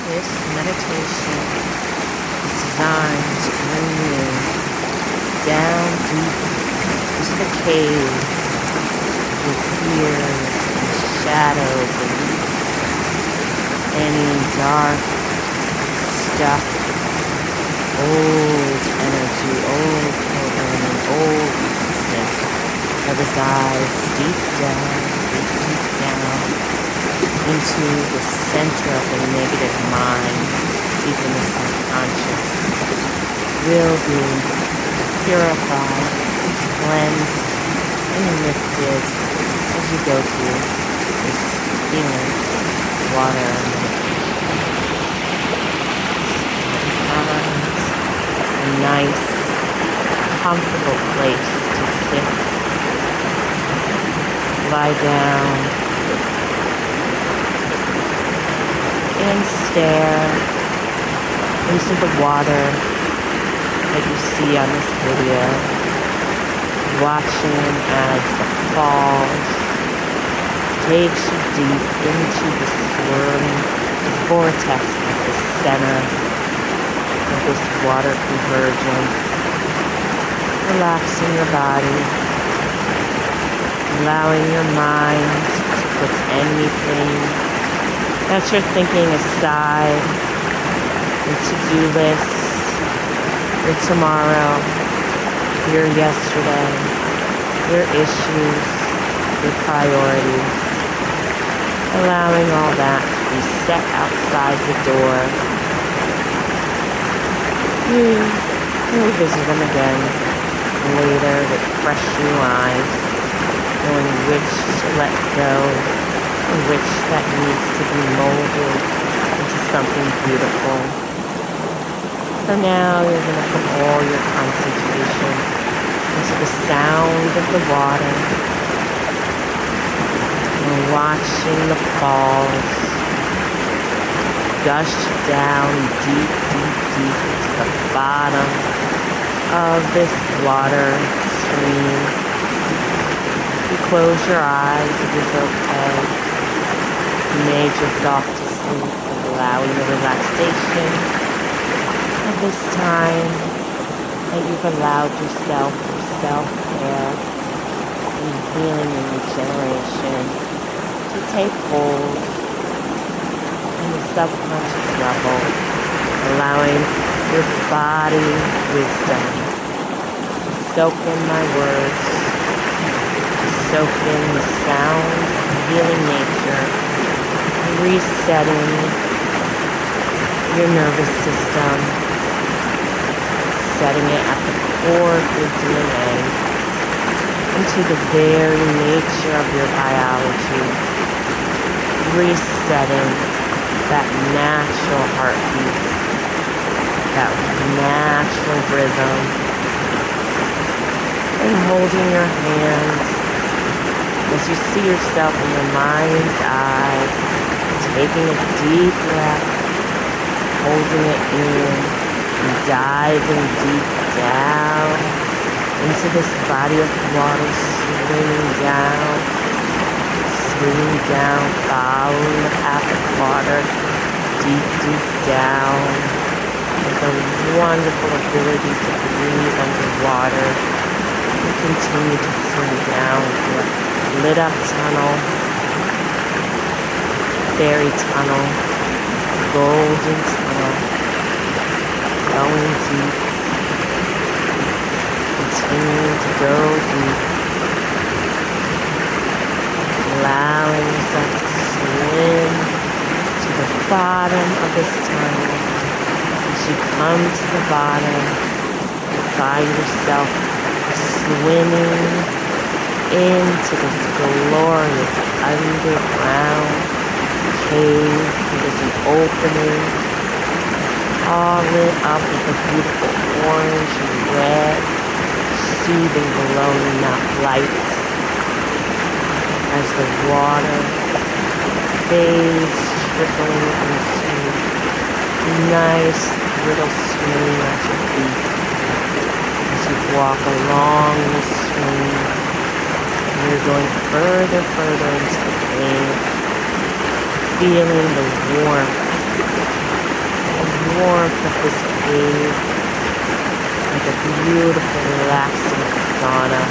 This meditation is designed to bring you down deep into the cave with fears and shadows and any dark stuff, old energy, old programming, old resistance that resides deep down into the center of the negative mind, deep in the subconscious, will be purified, cleansed, and lifted as you go through this healing water meditation. Find a nice, comfortable place to sit, lie down, and stare into the water that you see on this video, watching as the falls takes you deep into the swirling vortex at the center of this water convergence, relaxing your body, allowing your mind to put anything that you're thinking aside, your to-do list, your tomorrow, your yesterday, your issues, your priorities, allowing all that to be set outside the door. You'll visit them again later with fresh new eyes, knowing which to let go, which that needs to be molded into something beautiful. So now you're going to put all your concentration into the sound of the water and watching the falls gush down deep into the bottom of this water stream. You close your eyes, it is okay. You may drift off to sleep, allowing the relaxation of this time that you've allowed yourself for self-care and healing and regeneration to take hold on the subconscious level, allowing your body wisdom to soak in my words, to soak in the sound of healing nature, resetting your nervous system, setting it at the core of your DNA, into the very nature of your biology, resetting that natural heartbeat, that natural rhythm, and holding your hands as you see yourself in your mind's eye, taking a deep breath, holding it in, and diving deep down into this body of water, swinging down, following the path of water, deep down, with a wonderful ability to breathe underwater, and continue to swim down through a lit up tunnel, fairy tunnel, golden tunnel, going deep, continuing to go deep, allowing yourself to swim to the bottom of this tunnel. As you come to the bottom, you find yourself swimming into this glorious underground cave. There's an opening, all lit up with a beautiful orange and red, soothing glowing light as the water fades, trickling into a nice little stream at your feet. As you walk along the stream, you're going further into the cave, feeling the warmth warmth of this cave, like a beautiful, relaxing sauna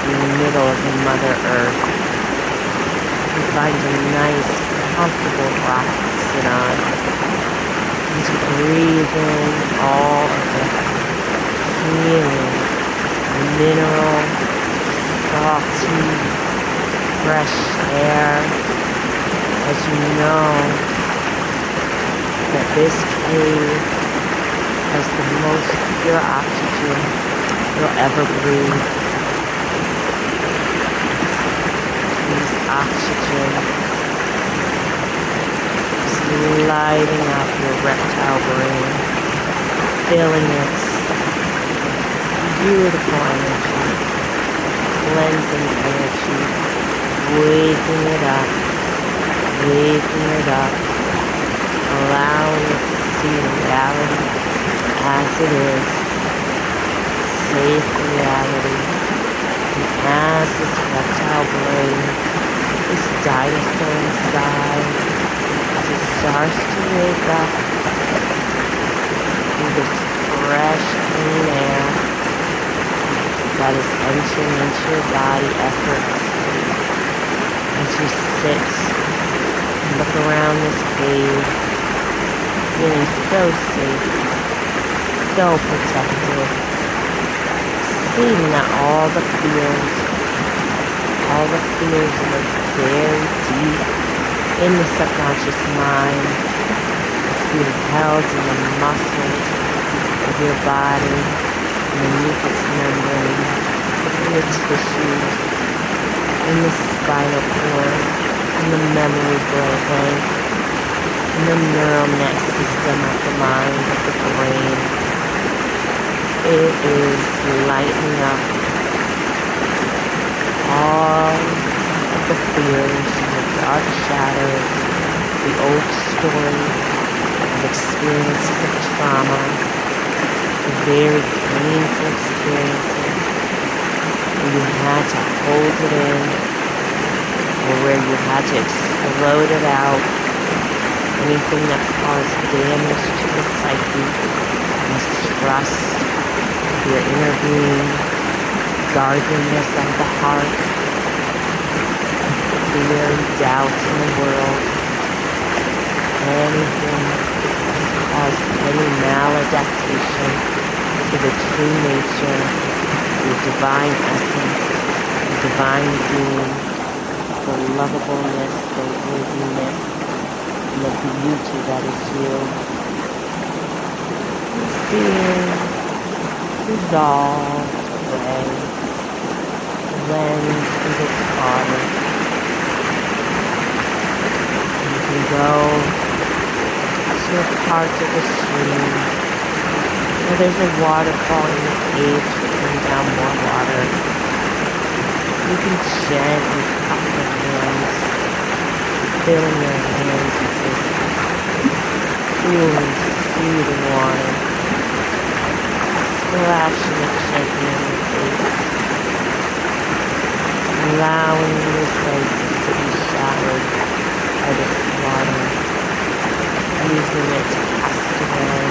in the middle of Mother Earth. You find a nice, comfortable rock to sit on, and to breathe in all of the healing, mineral, salty, fresh air, as you know that this cave has the most pure oxygen you'll ever breathe. This oxygen is lighting up your reptile brain, filling it beautiful energy, cleansing energy, waking it up, allowing it to see reality as it is, safe reality, and as this reptile brain, this dinosaur inside, as it starts to wake up through this fresh, clean air that is entering into your body effortlessly, as you sit and look around this cave, feeling so safe, so protected, seeing that all the fears live very deep in the subconscious mind. It's being held in the muscles of your body, in the mucous membrane, in the tissues, in the spinal cord, in the memory bank, in the neural net system of the mind, of the brain. It is lightening up all of the fears and the dark shadows, the old stories of experiences of trauma, the very painful experiences where you had to hold it in, or where you had to explode it out. Anything that caused damage to the psyche, mistrust of your inner being, guardianness of the heart, fear and doubt in the world, anything that caused any maladaptation to the true nature, your divine essence, the divine being, the lovableness, the worthiness, and the beauty that is you. Is being dissolved away, cleansed with its water. You can go to a part of the stream where there's a waterfall in the cave to bring down more water. You can gently cup your hands, filling your hands with this cooling, soothing water, splashing it gently in your face, allowing your senses to be showered by this water, using it to cast away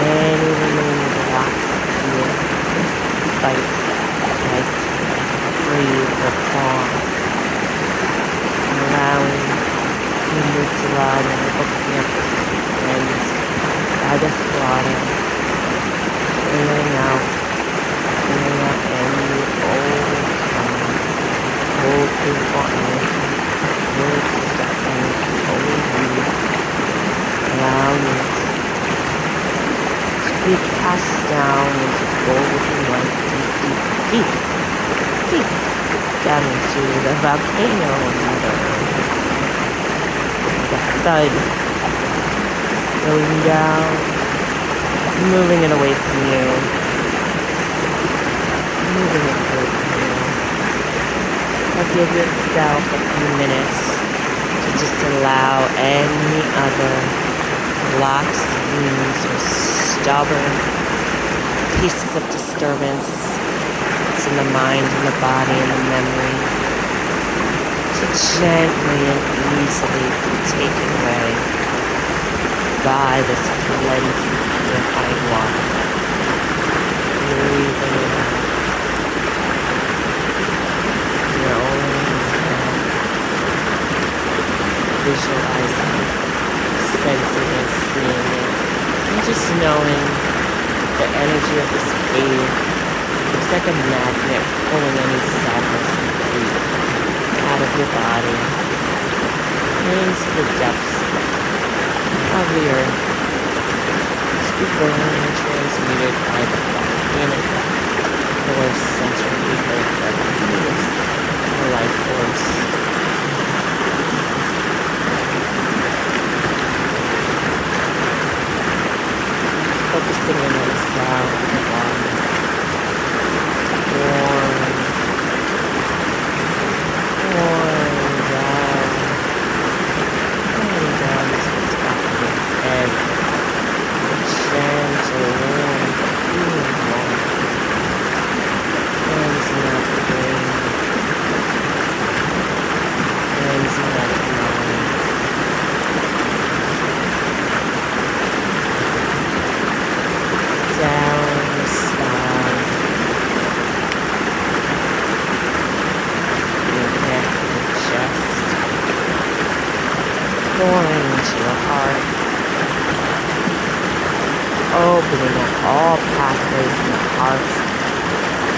any remaining blocks of fear, fight, fight, breathe, or fawn, allowing your amygdala and your hippocampus to be cleansed by this water, clearing out any old trauma, old painful energy, old stuck energy, old you, allowing it to be cast down into golden light, deep down into the volcano of Mother Earth. The thud going down, moving it away from you, moving it away from you. Now give yourself a few minutes to just allow any other blocks, wounds, or stubborn pieces of disturbance that's in the mind and the body and the memory to gently and easily be taken away. by this cleansing purified water. Breathing it out. Your own inhale. Visualizing it, sensing it, seeing it, and just knowing the energy of this cave is like a magnet pulling any sadness and grief out of your body into the depths of the earth to be born and transmuted by the volcanic force center rebirth that is the life force. Focusing in on the sound of the water. Warm down to the top of your head. Gentle, warm, cooling water. Cleansing out the brain. Cleansing out the mind. Down the spine, your neck, your chest, going into your heart, opening up all pathways in the heart,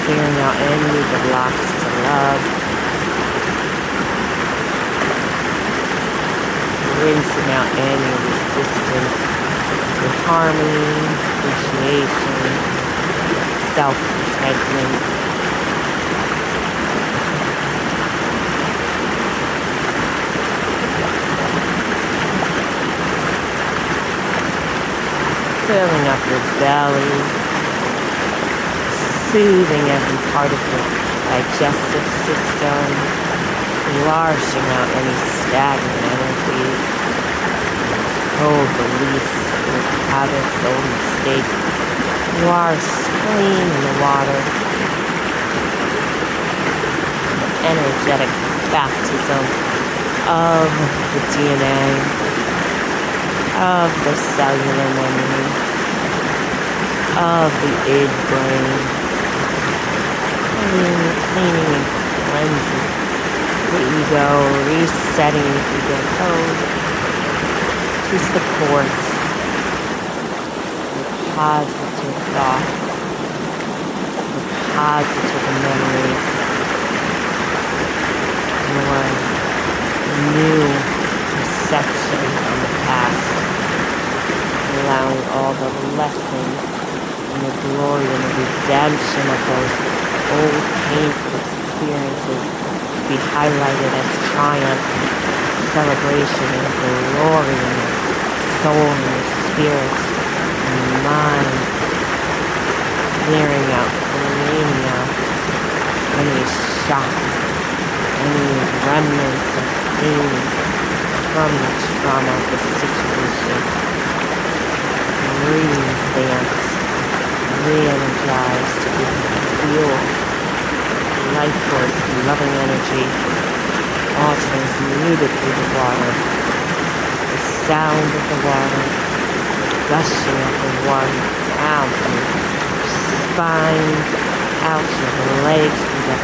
clearing out any blocks to love, rinsing out any resistance with harmony, appreciation, self-contentment. Filling up your belly, soothing every part of your digestive system, washing out any stagnant energy, old beliefs, old habits, old mistakes. Wash clean in the water. An energetic baptism of the DNA, of the cellular memory, of the id brain. Cleaning and cleansing the ego, resetting the ego code to support positive thoughts, the positive memories, your new perception on the past, allowing all the lessons and the glory and the redemption of those old painful experiences to be highlighted as triumph, celebration and glory in your soul and your spirit. Mind, clearing out any shock, any remnants of pain from the trauma of the situation. Re-advance, re-energize to give you fuel, life force, loving energy, all transmuted through the water, the sound of the water, gushing of the water out from your spine, out your legs, through the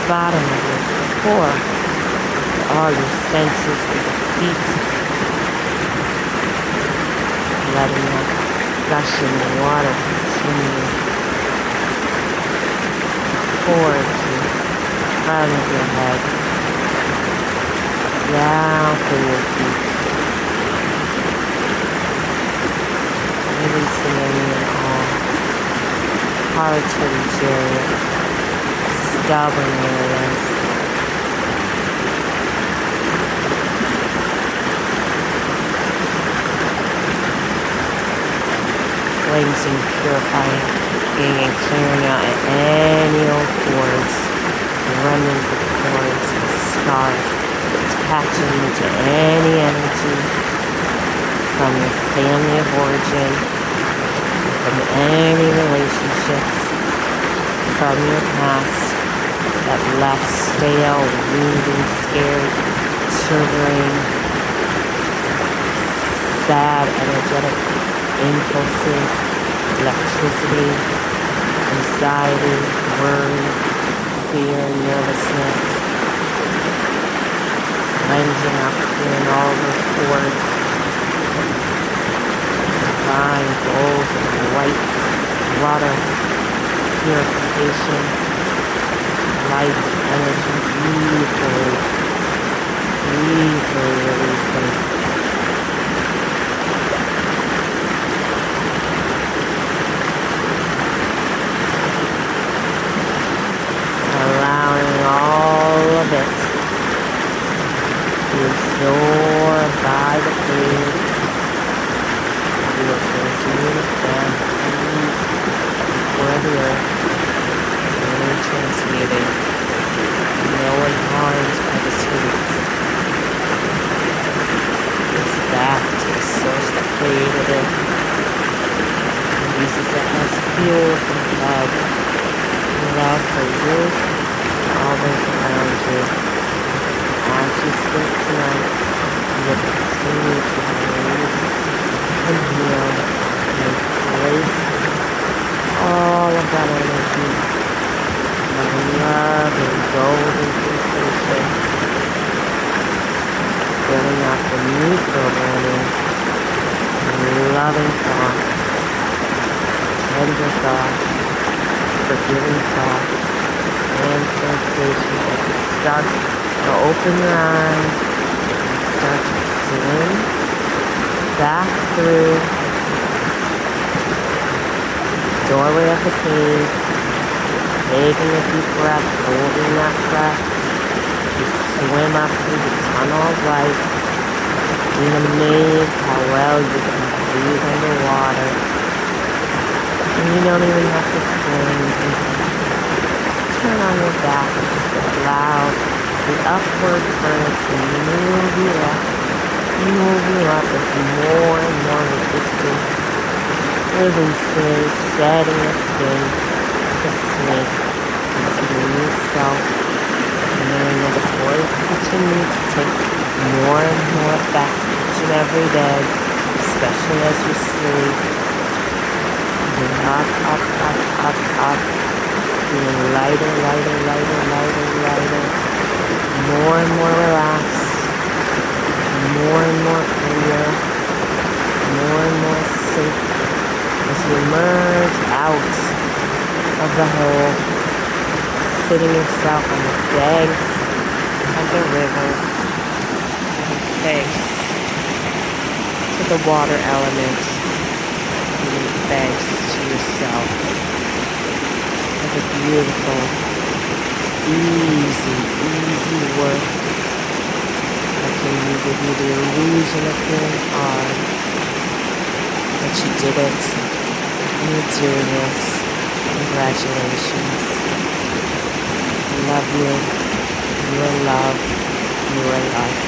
bottom of your core, all your senses, through the feet, letting that gushing water continue forward to the crown of your head, down through your feet. Releasing any and all hard to reach areas, stubborn areas. Cleansing, purifying, and clearing out any old cords, remnants of cords and scars, attaching to any energy from your family of origin, from any relationships, from your past that left stale, wounding, scared, triggering, sad, energetic impulses, electricity, anxiety, worry, fear, nervousness, cleansing up, clearing all those cords, divine gold and white water, purification, light, energy, easily releasing. Allowing all of it to be absorbed by the food. You will continue to stand before the earth, really transmuting. No one harmed by the sweets. It's back to the source that created it. And uses it as fuel for love. Love for you and all those around you. As you sleep tonight, you will continue to release and heal and embrace all of that energy of love and golden sensation, filling up the new programming, loving thoughts, tender thoughts, forgiving thoughts, and sensations as you start to open your eyes and start to swim back through the doorway of the cave, taking a deep breath, holding that breath. You swim up through the tunnel of light, being amazed how well you can breathe underwater. And you don't even have to swim. You can turn on your back and just allow the upward current to move you up with more and more resistance, releases, setting the skin, the snake, into the new self, and knowing that it's going to continue to take more and more effect each and every day, especially as you sleep. Up, feeling lighter, more and more relaxed, more and more clear, more and more safe as you emerge out of the hole, sitting yourself on the banks of the river, thanks to the water element, giving thanks to yourself for the beautiful, easy work that can give you the illusion of feeling hard, but you did it, and you're doing it. Congratulations. I love you. You are love. You are love.